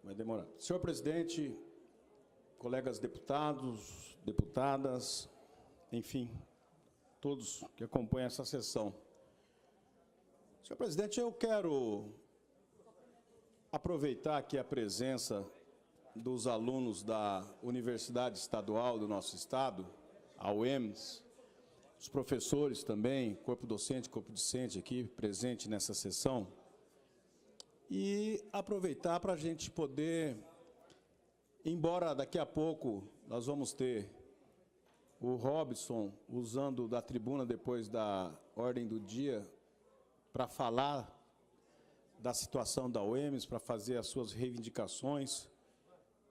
Vai demorar. Senhor presidente, colegas deputados, deputadas, enfim, todos que acompanham essa sessão. Senhor presidente, eu quero aproveitar aqui a presença dos alunos da Universidade Estadual do nosso estado, a UEMS, os professores também, corpo docente, corpo discente aqui presente nessa sessão, e aproveitar para a gente poder, embora daqui a pouco nós vamos ter o Robson usando da tribuna depois da ordem do dia para falar da situação da UEMS, para fazer as suas reivindicações,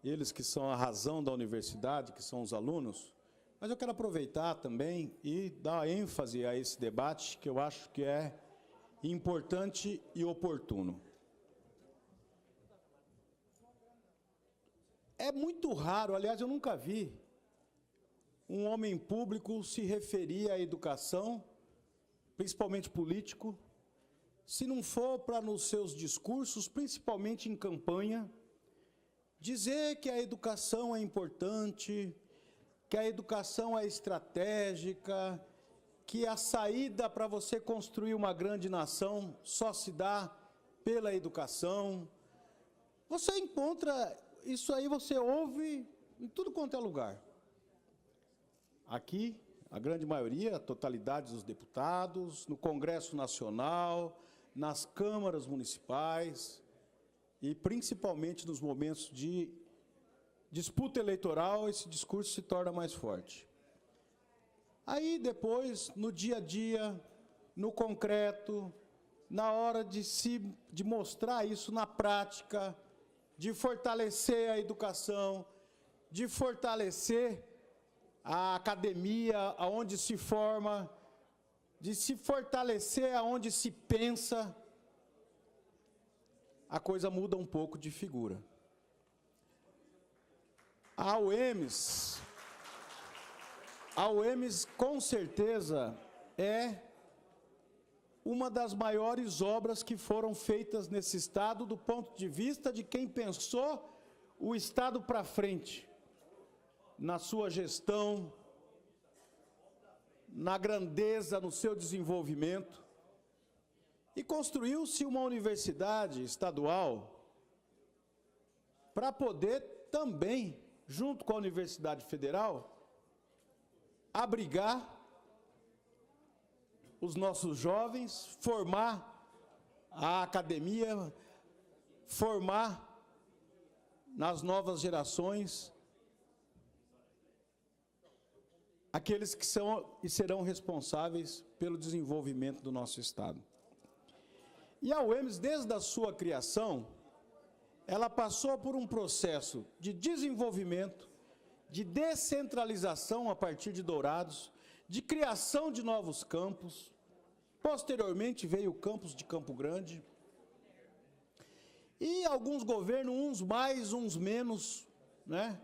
eles que são a razão da universidade, que são os alunos, mas eu quero aproveitar também e dar ênfase a esse debate, que eu acho que é importante e oportuno. É muito raro, aliás, eu nunca vi um homem público se referir à educação, principalmente político, se não for para, nos seus discursos, principalmente em campanha, dizer que a educação é importante, que a educação é estratégica, que a saída para você construir uma grande nação só se dá pela educação. Você encontra isso aí, você ouve em tudo quanto é lugar. Aqui, a grande maioria, a totalidade dos deputados, no Congresso Nacional, nas câmaras municipais e principalmente nos momentos de disputa eleitoral, esse discurso se torna mais forte. Aí, depois, no dia a dia, no concreto, na hora de mostrar isso na prática, de fortalecer a educação, de fortalecer a academia, aonde se forma, de se fortalecer aonde se pensa, a coisa muda um pouco de figura. A UEMS, com certeza, é uma das maiores obras que foram feitas nesse Estado, do ponto de vista de quem pensou o Estado para frente, na sua gestão, na grandeza, no seu desenvolvimento, e construiu-se uma universidade estadual para poder também, junto com a Universidade Federal, abrigar os nossos jovens, formar a academia, formar nas novas gerações aqueles que são e serão responsáveis pelo desenvolvimento do nosso Estado. E a UEMS, desde a sua criação, ela passou por um processo de desenvolvimento, de descentralização a partir de Dourados, de criação de novos campos. Posteriormente veio o campus de Campo Grande. E alguns governos, uns mais, uns menos, né,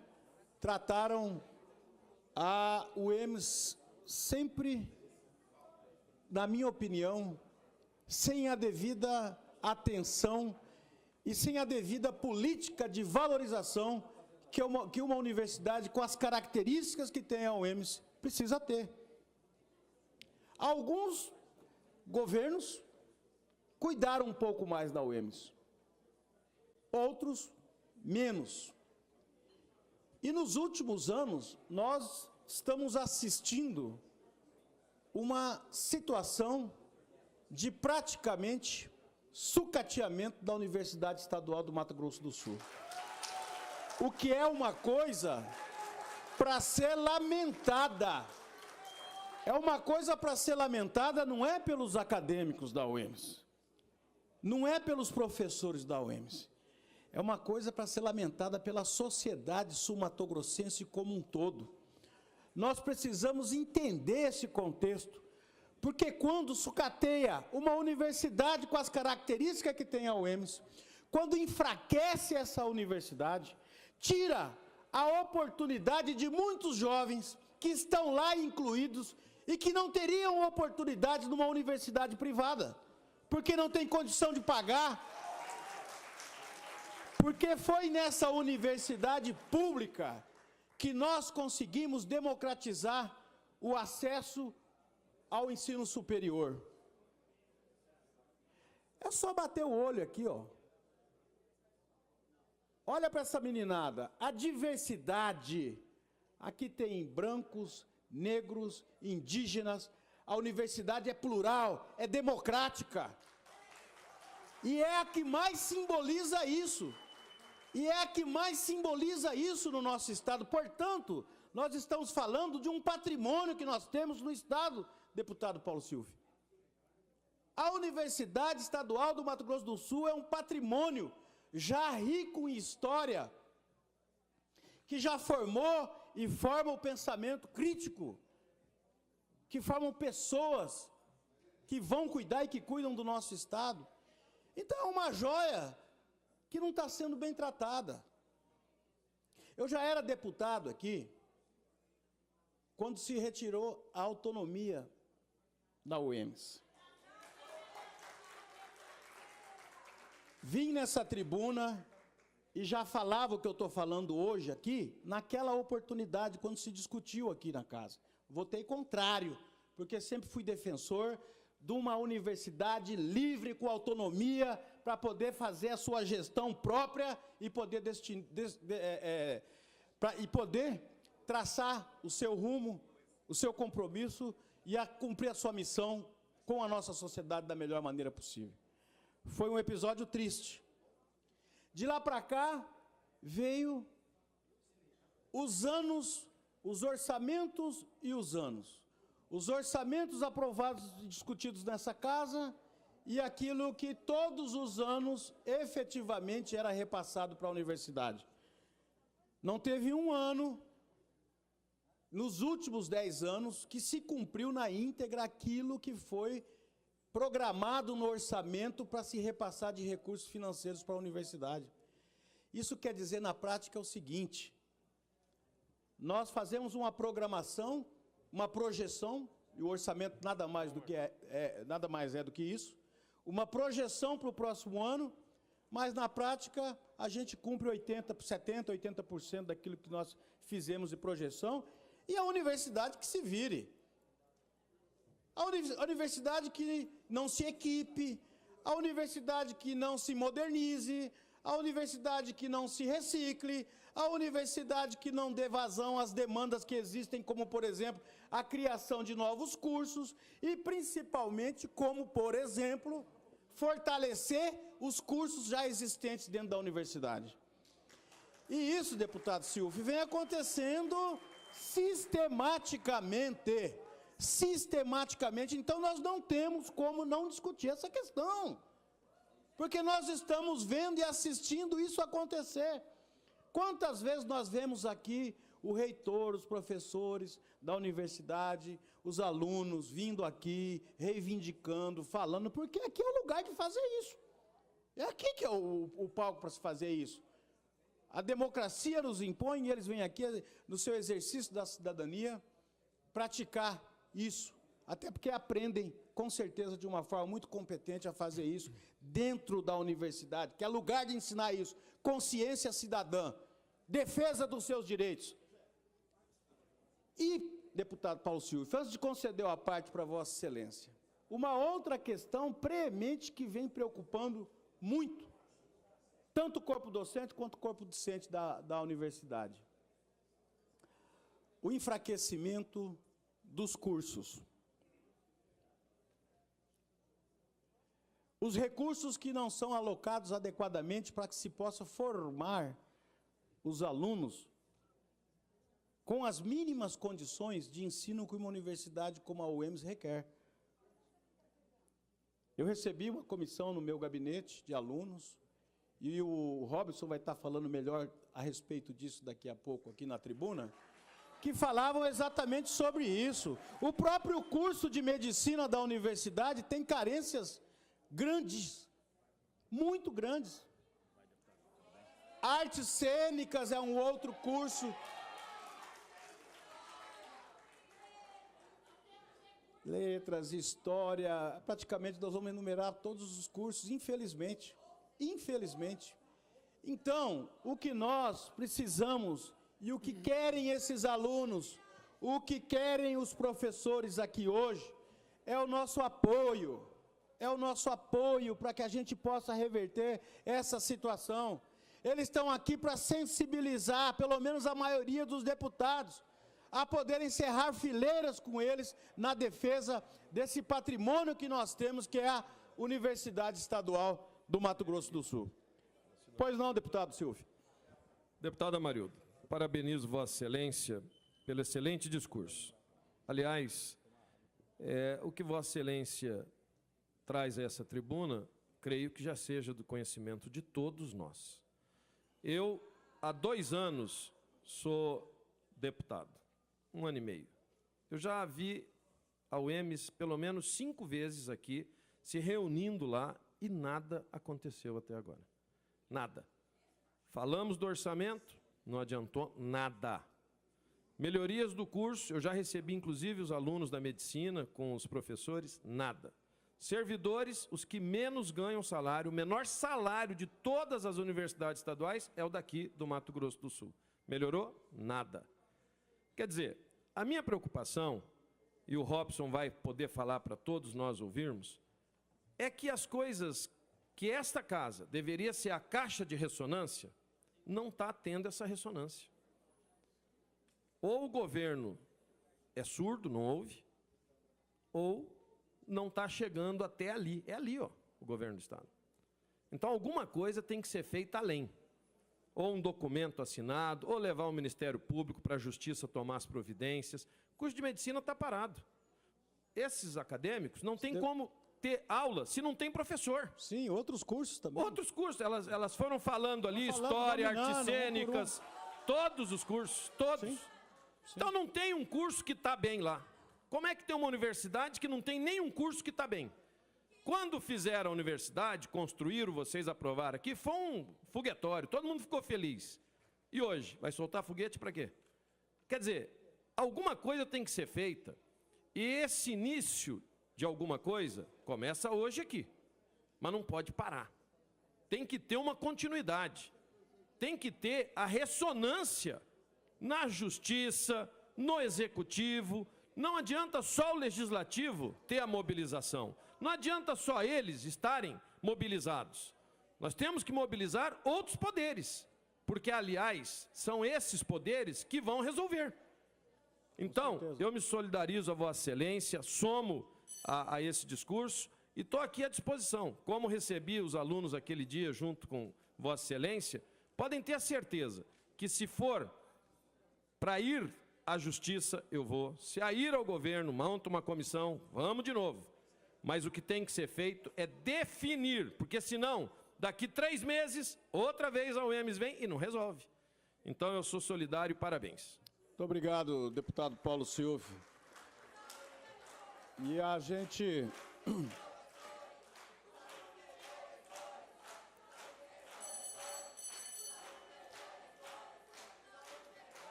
trataram a UEMS sempre, na minha opinião, sem a devida atenção e sem a devida política de valorização que uma universidade com as características que tem a UEMS precisa ter. Alguns governos cuidaram um pouco mais da UEMS, outros menos. E nos últimos anos, nós estamos assistindo uma situação de praticamente sucateamento da Universidade Estadual do Mato Grosso do Sul. O que é uma coisa para ser lamentada. É uma coisa para ser lamentada, não é pelos acadêmicos da UEMS, não é pelos professores da UEMS, é uma coisa para ser lamentada pela sociedade sul-mato-grossense como um todo. Nós precisamos entender esse contexto, porque quando sucateia uma universidade com as características que tem a UEMS, quando enfraquece essa universidade, tira a oportunidade de muitos jovens que estão lá incluídos e que não teriam oportunidade numa universidade privada, porque não tem condição de pagar, Porque foi nessa universidade pública que nós conseguimos democratizar o acesso ao ensino superior. É só bater o olho aqui, ó. Olha para essa meninada, a diversidade. Aqui tem brancos, negros, indígenas. A universidade é plural, é democrática. E é a que mais simboliza isso. E é a que mais simboliza isso no nosso estado. Portanto, nós estamos falando de um patrimônio que nós temos no estado, deputado Paulo Silva. A Universidade Estadual do Mato Grosso do Sul é um patrimônio já rico em história, que já formou e forma o pensamento crítico, que formam pessoas que vão cuidar e que cuidam do nosso estado. Então é uma joia que não está sendo bem tratada. Eu já era deputado aqui, quando se retirou a autonomia da UEMS. Vim nessa tribuna e já falava o que eu estou falando hoje aqui, naquela oportunidade, quando se discutiu aqui na casa. Votei contrário, porque sempre fui defensor de uma universidade livre, com autonomia, para poder fazer a sua gestão própria e poder, poder traçar o seu rumo, o seu compromisso e cumprir a sua missão com a nossa sociedade da melhor maneira possível. Foi um episódio triste. De lá para cá, veio os anos, os orçamentos e os anos. Os orçamentos aprovados e discutidos nessa casa e aquilo que todos os anos efetivamente era repassado para a universidade. Não teve um ano, nos últimos 10 anos, que se cumpriu na íntegra aquilo que foi programado no orçamento para se repassar de recursos financeiros para a universidade. Isso quer dizer, na prática, o seguinte: nós fazemos uma programação, uma projeção, e o orçamento nada mais é do que isso, uma projeção para o próximo ano, mas na prática a gente cumpre 70%, 80% daquilo que nós fizemos de projeção, e a universidade que se vire. A universidade que não se equipe, a universidade que não se modernize, a universidade que não se recicle, a universidade que não dê vazão às demandas que existem, como, por exemplo, a criação de novos cursos e, principalmente, como, por exemplo, fortalecer os cursos já existentes dentro da universidade. E isso, deputado Silvio, vem acontecendo sistematicamente. Então nós não temos como não discutir essa questão, porque nós estamos vendo e assistindo isso acontecer. Quantas vezes nós vemos aqui o reitor, os professores da universidade, os alunos vindo aqui, reivindicando, falando, porque aqui é o lugar de fazer isso. É aqui que é o palco para se fazer isso. A democracia nos impõe e eles vêm aqui, no seu exercício da cidadania, praticar isso, até porque aprendem, com certeza, de uma forma muito competente a fazer isso dentro da universidade, que é lugar de ensinar isso, consciência cidadã, defesa dos seus direitos. E, deputado Paulo Silva, antes de conceder a parte para Vossa Excelência, uma outra questão premente que vem preocupando muito, tanto o corpo docente quanto o corpo discente da universidade. O enfraquecimento dos cursos. Os recursos que não são alocados adequadamente para que se possa formar os alunos com as mínimas condições de ensino que uma universidade como a UEMS requer. Eu recebi uma comissão no meu gabinete de alunos, e o Robson vai estar falando melhor a respeito disso daqui a pouco aqui na tribuna, que falavam exatamente sobre isso. O próprio curso de medicina da universidade tem carências grandes, muito grandes. Artes cênicas é um outro curso. Letras, história, praticamente nós vamos enumerar todos os cursos, infelizmente. Infelizmente. Então, o que nós precisamos e o que querem esses alunos, o que querem os professores aqui hoje, é o nosso apoio. É o nosso apoio para que a gente possa reverter essa situação. Eles estão aqui para sensibilizar, pelo menos a maioria dos deputados, a poder encerrar fileiras com eles na defesa desse patrimônio que nós temos, que é a Universidade Estadual do Mato Grosso do Sul. Pois não, deputado Silvio. Deputado Amarildo, parabenizo Vossa Excelência pelo excelente discurso. Aliás, o que Vossa Excelência traz a essa tribuna, creio que já seja do conhecimento de todos nós. Eu, há 2 anos, sou deputado, 1 ano e meio. Eu já vi a UEMS pelo menos 5 vezes aqui, se reunindo lá, e nada aconteceu até agora. Nada. Falamos do orçamento, não adiantou nada. Melhorias do curso, eu já recebi inclusive os alunos da medicina com os professores, nada. Servidores, os que menos ganham salário, o menor salário de todas as universidades estaduais é o daqui do Mato Grosso do Sul. Melhorou? Nada. Quer dizer, a minha preocupação, e o Robson vai poder falar para todos nós ouvirmos, é que as coisas que esta casa deveria ser a caixa de ressonância, não está tendo essa ressonância. Ou o governo é surdo, não ouve, ou não está chegando até ali. É ali, ó, o governo do Estado. Então, alguma coisa tem que ser feita além. Ou um documento assinado, ou levar o Ministério Público para a Justiça tomar as providências. O curso de medicina está parado. Esses acadêmicos não têm como ter aula se não tem professor. Sim, outros cursos também. Outros cursos, elas foram falando ali, história, artes cênicas, todos os cursos, todos. Sim. Então não tem um curso que está bem lá. Como é que tem uma universidade que não tem nenhum curso que está bem? Quando fizeram a universidade, construíram, vocês aprovaram aqui, foi um foguetório, todo mundo ficou feliz. E hoje, vai soltar foguete para quê? Quer dizer, alguma coisa tem que ser feita, e esse início de alguma coisa começa hoje aqui, mas não pode parar. Tem que ter uma continuidade, tem que ter a ressonância na justiça, no executivo. Não adianta só o legislativo ter a mobilização, não adianta só eles estarem mobilizados. Nós temos que mobilizar outros poderes, porque, aliás, são esses poderes que vão resolver. Então, eu me solidarizo a Vossa Excelência, somo a esse discurso e estou aqui à disposição. Como recebi os alunos aquele dia junto com Vossa Excelência, podem ter a certeza que, se for para ir à Justiça, eu vou. Se a ir ao governo, monta uma comissão, vamos de novo. Mas o que tem que ser feito é definir, porque senão, daqui 3 meses, outra vez a UEMS vem e não resolve. Então eu sou solidário e parabéns. Muito obrigado, deputado Paulo Silvio. E a gente...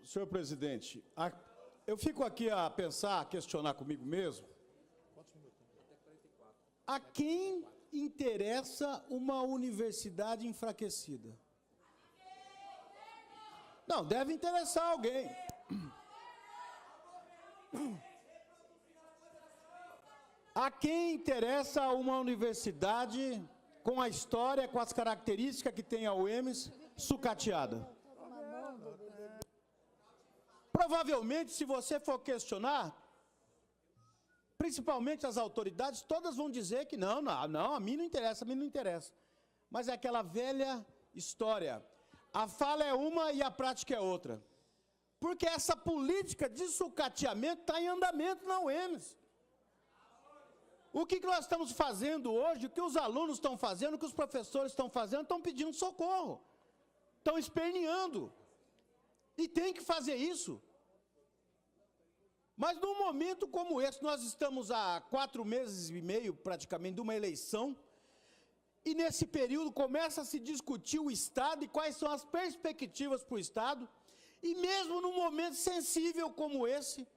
senhor presidente, eu fico aqui a pensar, a questionar comigo mesmo, a quem interessa uma universidade enfraquecida? Não, deve interessar alguém. A quem interessa uma universidade com a história, com as características que tem a UEMS, sucateada? Provavelmente, se você for questionar, principalmente as autoridades, todas vão dizer que não, a mim não interessa, a mim não interessa. Mas é aquela velha história. A fala é uma e a prática é outra. Porque essa política de sucateamento está em andamento na UEMS. O que nós estamos fazendo hoje, o que os alunos estão fazendo, o que os professores estão fazendo, estão pedindo socorro. Estão esperneando. E tem que fazer isso. Mas num momento como esse, nós estamos há 4 meses e meio, praticamente, de uma eleição, e nesse período começa a se discutir o Estado e quais são as perspectivas para o Estado, e mesmo num momento sensível como esse,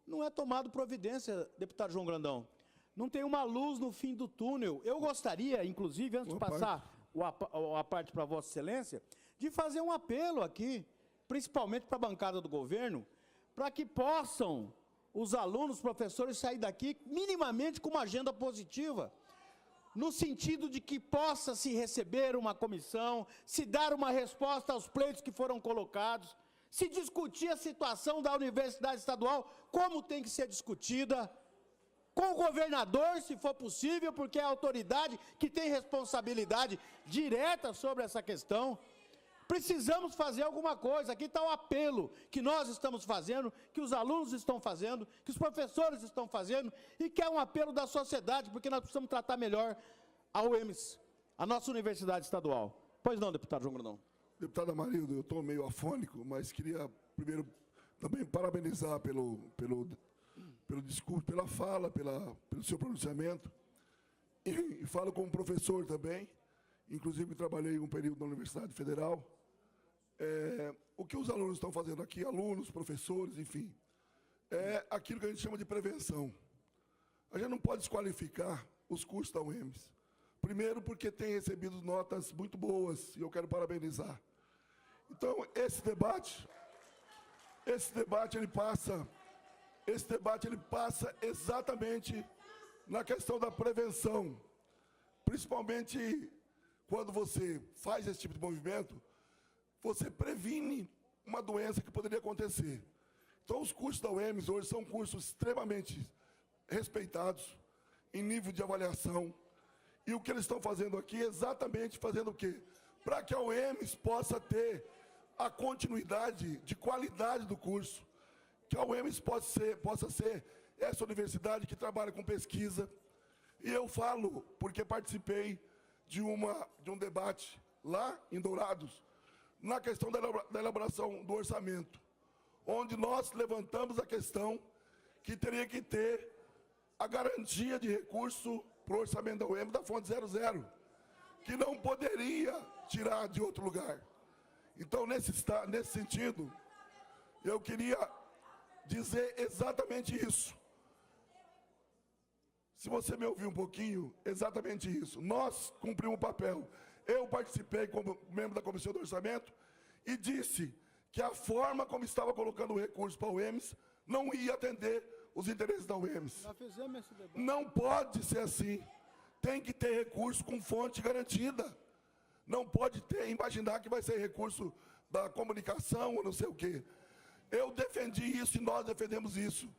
não é tomado providência, deputado João Grandão. Não tem uma luz no fim do túnel. Eu gostaria, inclusive, antes de passar a parte para Vossa Excelência, de fazer um apelo aqui, principalmente para a bancada do governo, para que possam os alunos, professores, sair daqui minimamente com uma agenda positiva, no sentido de que possa se receber uma comissão, se dar uma resposta aos pleitos que foram colocados, se discutir a situação da Universidade Estadual, como tem que ser discutida, com o governador, se for possível, porque é a autoridade que tem responsabilidade direta sobre essa questão. Precisamos fazer alguma coisa. Aqui está o apelo que nós estamos fazendo, que os alunos estão fazendo, que os professores estão fazendo, e que é um apelo da sociedade, porque nós precisamos tratar melhor a UEMS, a nossa Universidade Estadual. Pois não, deputado João Grandão. Deputado Amarildo, eu estou meio afônico, mas queria primeiro também parabenizar pelo discurso, pela fala, pelo seu pronunciamento. E falo como professor também, inclusive trabalhei um período na Universidade Federal. O que os alunos estão fazendo aqui, alunos, professores, enfim, é aquilo que a gente chama de prevenção. A gente não pode desqualificar os cursos da UEMS. Primeiro, porque tem recebido notas muito boas, e eu quero parabenizar. Então, esse debate ele passa exatamente na questão da prevenção, principalmente quando você faz esse tipo de movimento, você previne uma doença que poderia acontecer. Então, os cursos da UEMS hoje são cursos extremamente respeitados, em nível de avaliação, e o que eles estão fazendo aqui é exatamente fazendo o quê? Para que a UEMS possa ter a continuidade de qualidade do curso, que a UEMS possa ser essa universidade que trabalha com pesquisa. E eu falo porque participei de um debate lá em Dourados, na questão da elaboração do orçamento, onde nós levantamos a questão que teria que ter a garantia de recurso para o orçamento da UEMS da fonte 00, que não poderia tirar de outro lugar. Então, nesse sentido, eu queria dizer exatamente isso. Se você me ouvir um pouquinho, exatamente isso. Nós cumprimos o papel. Eu participei como membro da Comissão do Orçamento e disse que a forma como estava colocando o recurso para a UEMS não ia atender os interesses da UEMS. Não pode ser assim. Tem que ter recurso com fonte garantida. Não pode imaginar que vai ser recurso da comunicação ou não sei o quê. Eu defendi isso e nós defendemos isso.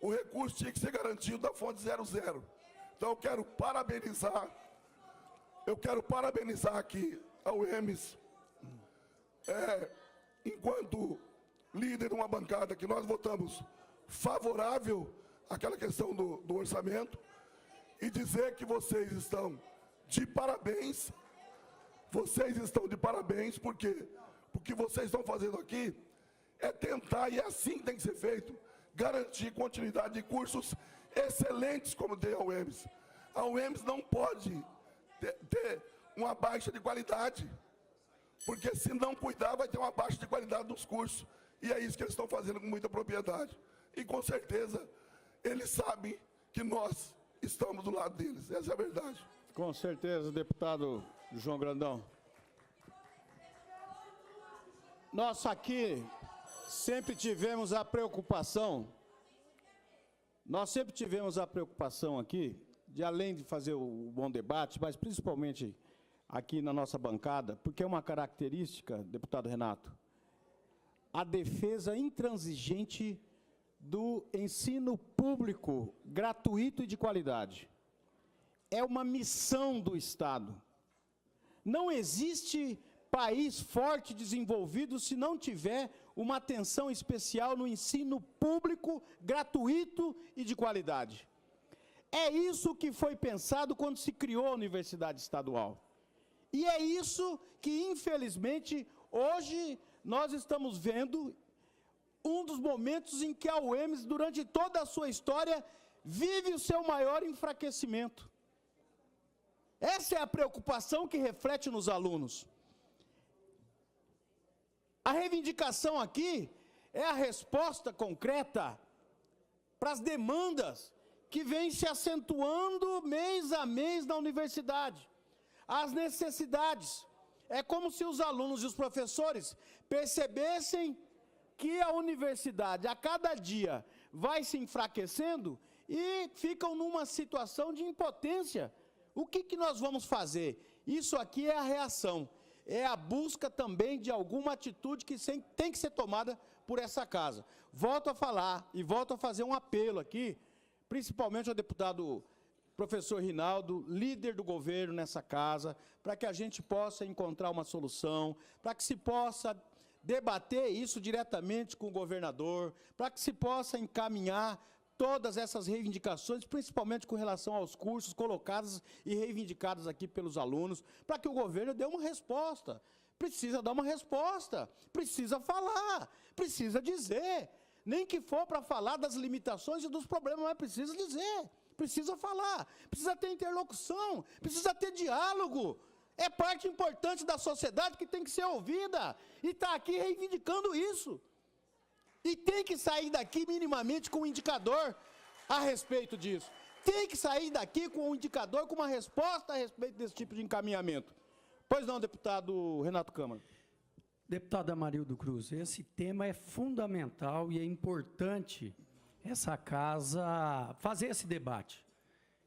O recurso tinha que ser garantido da fonte 00. Então eu quero parabenizar aqui a UEMS, enquanto líder de uma bancada que nós votamos favorável àquela questão do orçamento, e dizer que vocês estão de parabéns. Vocês estão de parabéns, porque o que vocês estão fazendo aqui é tentar, e é assim que tem que ser feito, garantir continuidade de cursos excelentes como tem a UEMS. A UEMS não pode ter uma baixa de qualidade, porque se não cuidar vai ter uma baixa de qualidade dos cursos, e é isso que eles estão fazendo com muita propriedade. E com certeza eles sabem que nós estamos do lado deles, essa é a verdade. Com certeza, deputado João Grandão. Nós aqui sempre tivemos a preocupação, aqui, de além de fazer o bom debate, mas principalmente aqui na nossa bancada, porque é uma característica, deputado Renato, a defesa intransigente do ensino público gratuito e de qualidade. É uma missão do Estado. Não existe país forte e desenvolvido se não tiver uma atenção especial no ensino público, gratuito e de qualidade. É isso que foi pensado quando se criou a Universidade Estadual. E é isso que, infelizmente, hoje nós estamos vendo um dos momentos em que a UEMS, durante toda a sua história, vive o seu maior enfraquecimento. Essa é a preocupação que reflete nos alunos. A reivindicação aqui é a resposta concreta para as demandas que vêm se acentuando mês a mês na universidade, as necessidades. É como se os alunos e os professores percebessem que a universidade, a cada dia, vai se enfraquecendo e ficam numa situação de impotência. O que nós vamos fazer? Isso aqui é a reação, é a busca também de alguma atitude que tem que ser tomada por essa casa. Volto a falar e volto a fazer um apelo aqui, principalmente ao deputado professor Rinaldo, líder do governo nessa casa, para que a gente possa encontrar uma solução, para que se possa debater isso diretamente com o governador, para que se possa encaminhar todas essas reivindicações, principalmente com relação aos cursos colocados e reivindicados aqui pelos alunos, para que o governo dê uma resposta. Precisa dar uma resposta, precisa falar, precisa dizer. Nem que for para falar das limitações e dos problemas, mas precisa dizer, precisa falar, precisa ter interlocução, precisa ter diálogo. É parte importante da sociedade que tem que ser ouvida, e está aqui reivindicando isso. E tem que sair daqui minimamente com um indicador a respeito disso. Tem que sair daqui com um indicador, com uma resposta a respeito desse tipo de encaminhamento. Pois não, deputado Renato Câmara. Deputado Amarildo Cruz, esse tema é fundamental e é importante essa casa fazer esse debate.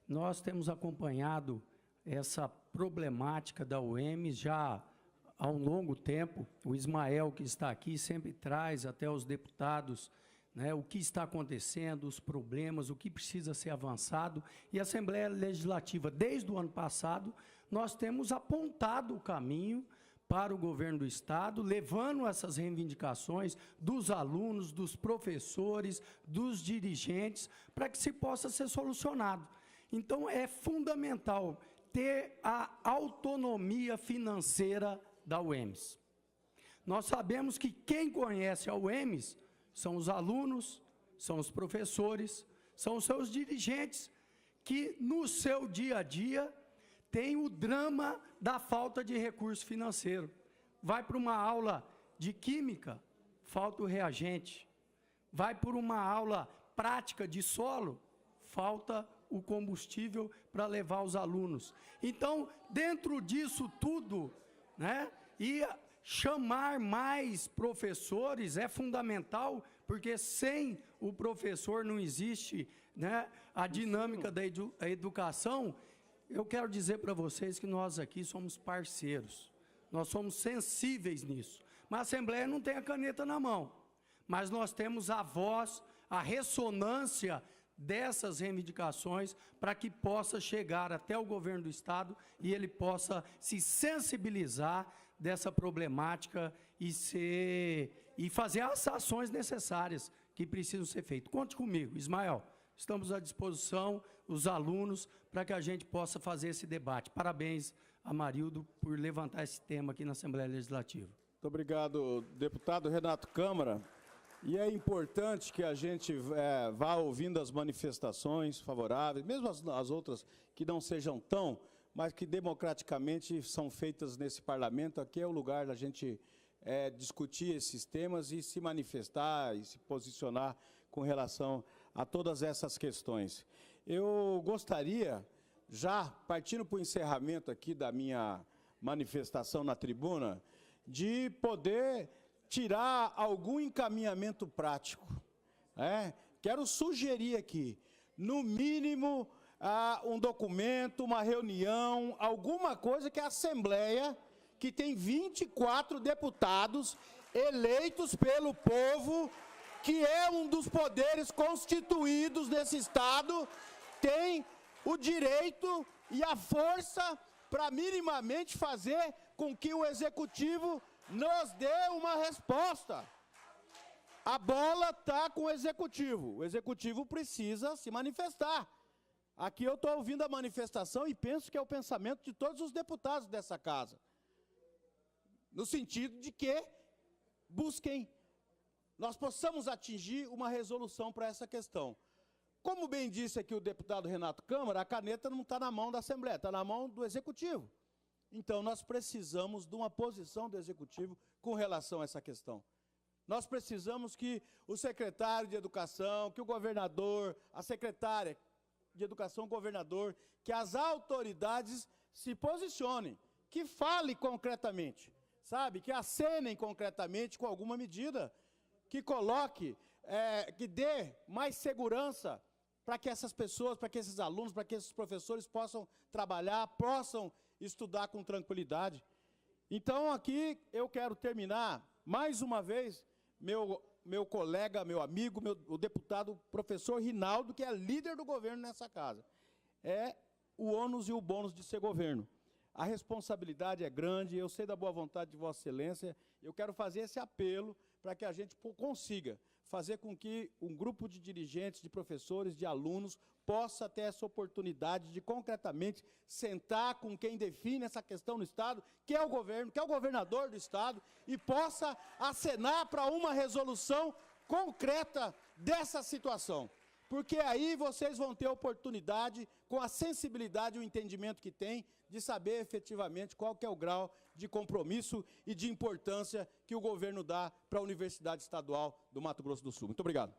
Nós temos acompanhado essa problemática da UEMS já há um longo tempo. O Ismael, que está aqui, sempre traz até os deputados, né, o que está acontecendo, os problemas, o que precisa ser avançado. E a Assembleia Legislativa, desde o ano passado, nós temos apontado o caminho para o governo do Estado, levando essas reivindicações dos alunos, dos professores, dos dirigentes, para que se possa ser solucionado. Então, é fundamental ter a autonomia financeira da UEMS. Nós sabemos que quem conhece a UEMS são os alunos, são os professores, são os seus dirigentes, que no seu dia a dia tem o drama da falta de recurso financeiro. Vai para uma aula de química, falta o reagente. Vai para uma aula prática de solo, falta o combustível para levar os alunos. Então, dentro disso tudo, né, e chamar mais professores é fundamental, porque sem o professor não existe, né, a dinâmica da educação. Eu quero dizer para vocês que nós aqui somos parceiros, nós somos sensíveis nisso. Mas a Assembleia não tem a caneta na mão, mas nós temos a voz, a ressonância dessas reivindicações para que possa chegar até o governo do Estado e ele possa se sensibilizar dessa problemática e fazer as ações necessárias que precisam ser feitas. Conte comigo, Ismael. Estamos à disposição, os alunos, para que a gente possa fazer esse debate. Parabéns, Amarildo, por levantar esse tema aqui na Assembleia Legislativa. Muito obrigado, deputado Renato Câmara. E é importante que a gente vá ouvindo as manifestações favoráveis, mesmo as outras que não sejam tão, mas que democraticamente são feitas nesse parlamento. Aqui é o lugar da gente discutir esses temas e se manifestar e se posicionar com relação a todas essas questões. Eu gostaria, já partindo para o encerramento aqui da minha manifestação na tribuna, de poder tirar algum encaminhamento prático. Quero sugerir aqui, no mínimo, um documento, uma reunião, alguma coisa que a Assembleia, que tem 24 deputados eleitos pelo povo, que é um dos poderes constituídos nesse Estado, tem o direito e a força para minimamente fazer com que o Executivo nos dê uma resposta. A bola está com o Executivo precisa se manifestar. Aqui eu estou ouvindo a manifestação e penso que é o pensamento de todos os deputados dessa casa, no sentido de que nós possamos atingir uma resolução para essa questão. Como bem disse aqui o deputado Renato Câmara, a caneta não está na mão da Assembleia, está na mão do Executivo. Então, nós precisamos de uma posição do Executivo com relação a essa questão. Nós precisamos que o secretário de Educação, que o governador, a secretária de Educação, o governador, que as autoridades se posicionem, que falem concretamente, sabe? Que acenem concretamente com alguma medida, que coloque, que dê mais segurança para que essas pessoas, para que esses alunos, para que esses professores possam trabalhar, possam estudar com tranquilidade. Então, aqui eu quero terminar, mais uma vez, meu colega, meu amigo, o deputado professor Rinaldo, que é líder do governo nessa casa. É o ônus e o bônus de ser governo. A responsabilidade é grande, eu sei da boa vontade de Vossa Excelência, eu quero fazer esse apelo para que a gente consiga fazer com que um grupo de dirigentes, de professores, de alunos, possa ter essa oportunidade de, concretamente, sentar com quem define essa questão no Estado, que é o governo, que é o governador do Estado, e possa acenar para uma resolução concreta dessa situação. Porque aí vocês vão ter oportunidade, com a sensibilidade e o entendimento que tem, de saber efetivamente qual que é o grau de compromisso e de importância que o governo dá para a Universidade Estadual do Mato Grosso do Sul. Muito obrigado.